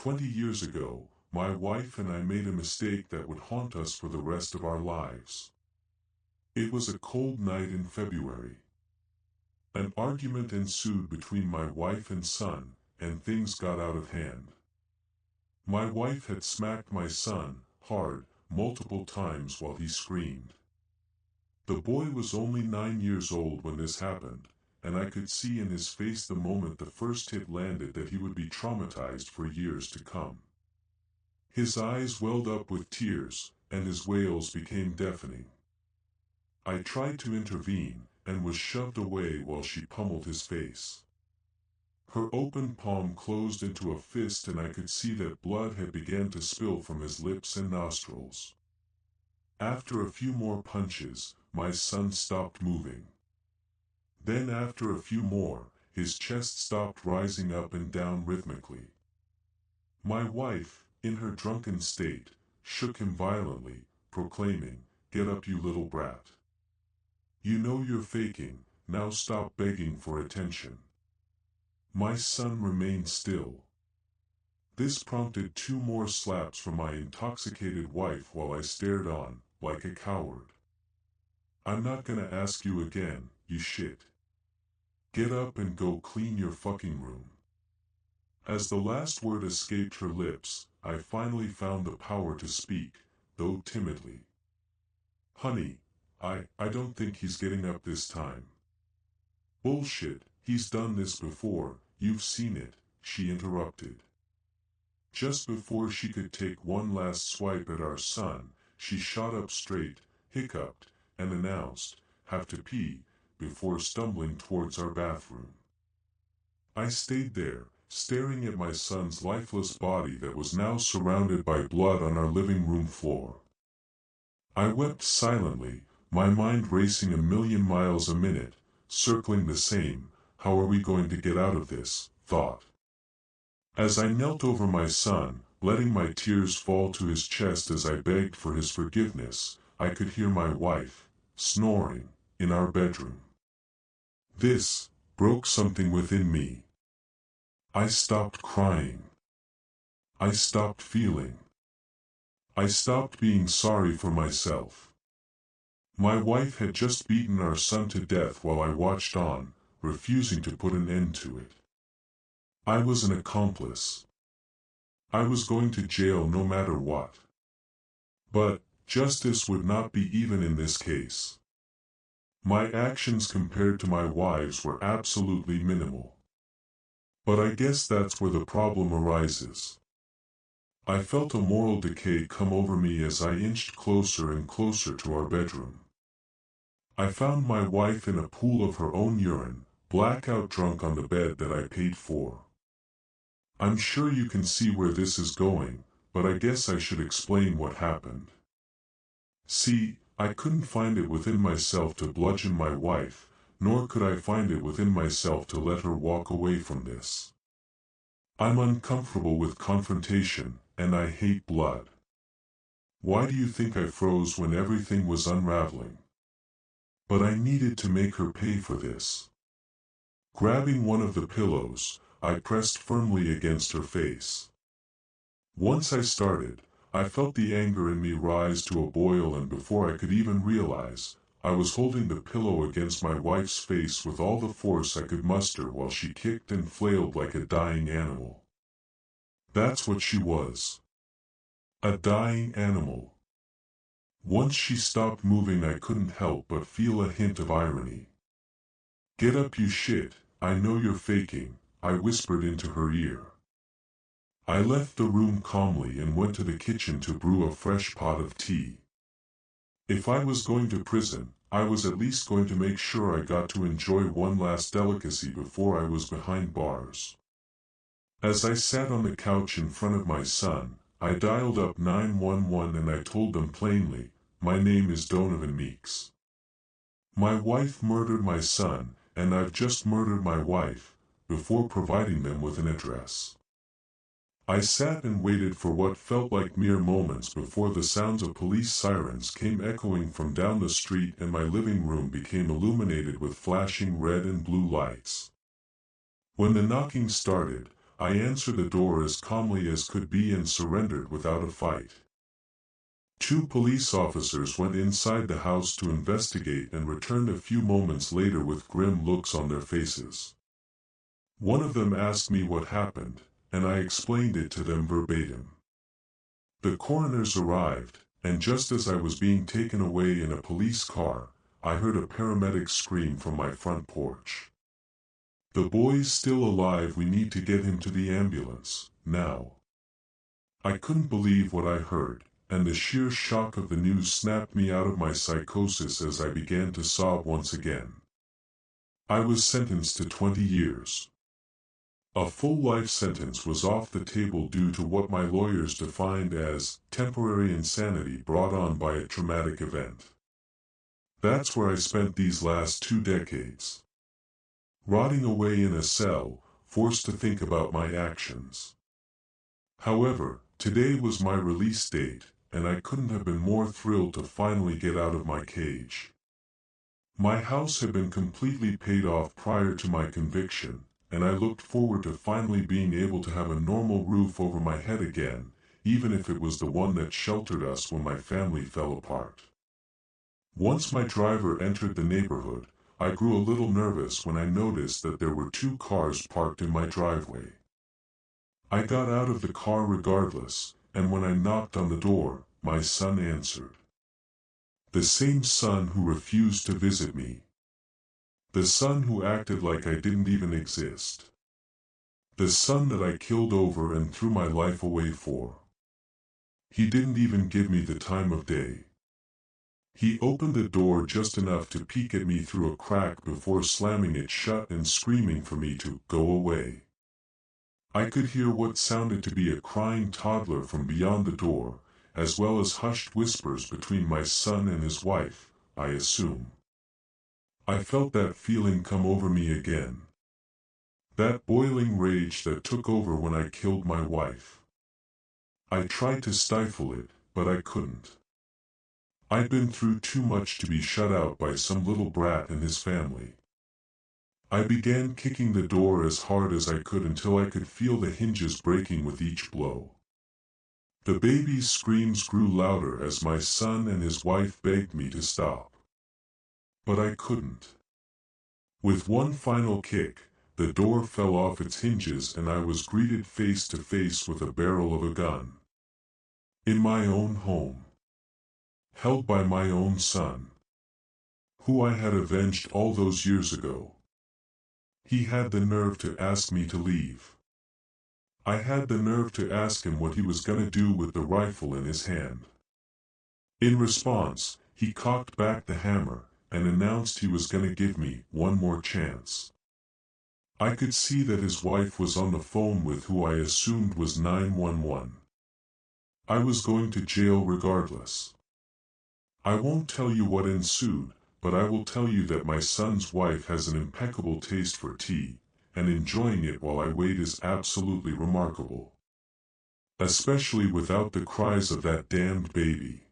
20 years ago, my wife and I made a mistake that would haunt us for the rest of our lives. It was a cold night in February. An argument ensued between my wife and son, and things got out of hand. My wife had smacked my son, hard, multiple times while he screamed. The boy was only 9 years old when this happened, and I could see in his face the moment the first hit landed that he would be traumatized for years to come. His eyes welled up with tears, and his wails became deafening. I tried to intervene, and was shoved away while she pummeled his face. Her open palm closed into a fist, and I could see that blood had begun to spill from his lips and nostrils. After a few more punches, my son stopped moving. Then after a few more, his chest stopped rising up and down rhythmically. My wife, in her drunken state, shook him violently, proclaiming, "Get up, you little brat. You know you're faking, now stop begging for attention." My son remained still. This prompted 2 more slaps from my intoxicated wife while I stared on, like a coward. "I'm not gonna ask you again, you shit. Get up and go clean your fucking room." As the last word escaped her lips, I finally found the power to speak, though timidly. "Honey, I don't think he's getting up this time." "Bullshit, he's done this before, you've seen it," she interrupted. Just before she could take one last swipe at our son, she shot up straight, hiccuped, and announced, "Have to pee," before stumbling towards our bathroom. I stayed there, staring at my son's lifeless body that was now surrounded by blood on our living room floor. I wept silently, my mind racing 1,000,000 miles a minute, circling the same, "How are we going to get out of this?" thought. As I knelt over my son, letting my tears fall to his chest as I begged for his forgiveness, I could hear my wife, snoring, in our bedroom. This broke something within me. I stopped crying. I stopped feeling. I stopped being sorry for myself. My wife had just beaten our son to death while I watched on, refusing to put an end to it. I was an accomplice. I was going to jail no matter what. But justice would not be even in this case. My actions compared to my wife's were absolutely minimal. But I guess that's where the problem arises. I felt a moral decay come over me as I inched closer and closer to our bedroom. I found my wife in a pool of her own urine, blackout drunk on the bed that I paid for. I'm sure you can see where this is going, but I guess I should explain what happened. See, I couldn't find it within myself to bludgeon my wife, nor could I find it within myself to let her walk away from this. I'm uncomfortable with confrontation, and I hate blood. Why do you think I froze when everything was unraveling? But I needed to make her pay for this. Grabbing one of the pillows, I pressed firmly against her face. Once I started, I felt the anger in me rise to a boil, and before I could even realize, I was holding the pillow against my wife's face with all the force I could muster while she kicked and flailed like a dying animal. That's what she was. A dying animal. Once she stopped moving, I couldn't help but feel a hint of irony. "Get up, you shit, I know you're faking," I whispered into her ear. I left the room calmly and went to the kitchen to brew a fresh pot of tea. If I was going to prison, I was at least going to make sure I got to enjoy one last delicacy before I was behind bars. As I sat on the couch in front of my son, I dialed up 911 and I told them plainly, "My name is Donovan Meeks. My wife murdered my son, and I've just murdered my wife," before providing them with an address. I sat and waited for what felt like mere moments before the sounds of police sirens came echoing from down the street and my living room became illuminated with flashing red and blue lights. When the knocking started, I answered the door as calmly as could be and surrendered without a fight. 2 police officers went inside the house to investigate and returned a few moments later with grim looks on their faces. One of them asked me what happened, and I explained it to them verbatim. The coroners arrived, and just as I was being taken away in a police car, I heard a paramedic scream from my front porch. "The boy's still alive, we need to get him to the ambulance, now." I couldn't believe what I heard, and the sheer shock of the news snapped me out of my psychosis as I began to sob once again. I was sentenced to 20 years. A full life sentence was off the table due to what my lawyers defined as temporary insanity brought on by a traumatic event. That's where I spent these last 2 decades. Rotting away in a cell, forced to think about my actions. However, today was my release date, and I couldn't have been more thrilled to finally get out of my cage. My house had been completely paid off prior to my conviction, and I looked forward to finally being able to have a normal roof over my head again, even if it was the one that sheltered us when my family fell apart. Once my driver entered the neighborhood, I grew a little nervous when I noticed that there were 2 cars parked in my driveway. I got out of the car regardless, and when I knocked on the door, my son answered. The same son who refused to visit me. The son who acted like I didn't even exist. The son that I killed over and threw my life away for. He didn't even give me the time of day. He opened the door just enough to peek at me through a crack before slamming it shut and screaming for me to go away. I could hear what sounded to be a crying toddler from beyond the door, as well as hushed whispers between my son and his wife, I assume. I felt that feeling come over me again. That boiling rage that took over when I killed my wife. I tried to stifle it, but I couldn't. I'd been through too much to be shut out by some little brat and his family. I began kicking the door as hard as I could until I could feel the hinges breaking with each blow. The baby's screams grew louder as my son and his wife begged me to stop. But I couldn't. With one final kick, the door fell off its hinges and I was greeted face to face with a barrel of a gun. In my own home. Held by my own son. Who I had avenged all those years ago. He had the nerve to ask me to leave. I had the nerve to ask him what he was gonna do with the rifle in his hand. In response, he cocked back the hammer and announced he was gonna give me one more chance. I could see that his wife was on the phone with who I assumed was 911. I was going to jail regardless. I won't tell you what ensued, but I will tell you that my son's wife has an impeccable taste for tea, and enjoying it while I wait is absolutely remarkable. Especially without the cries of that damned baby.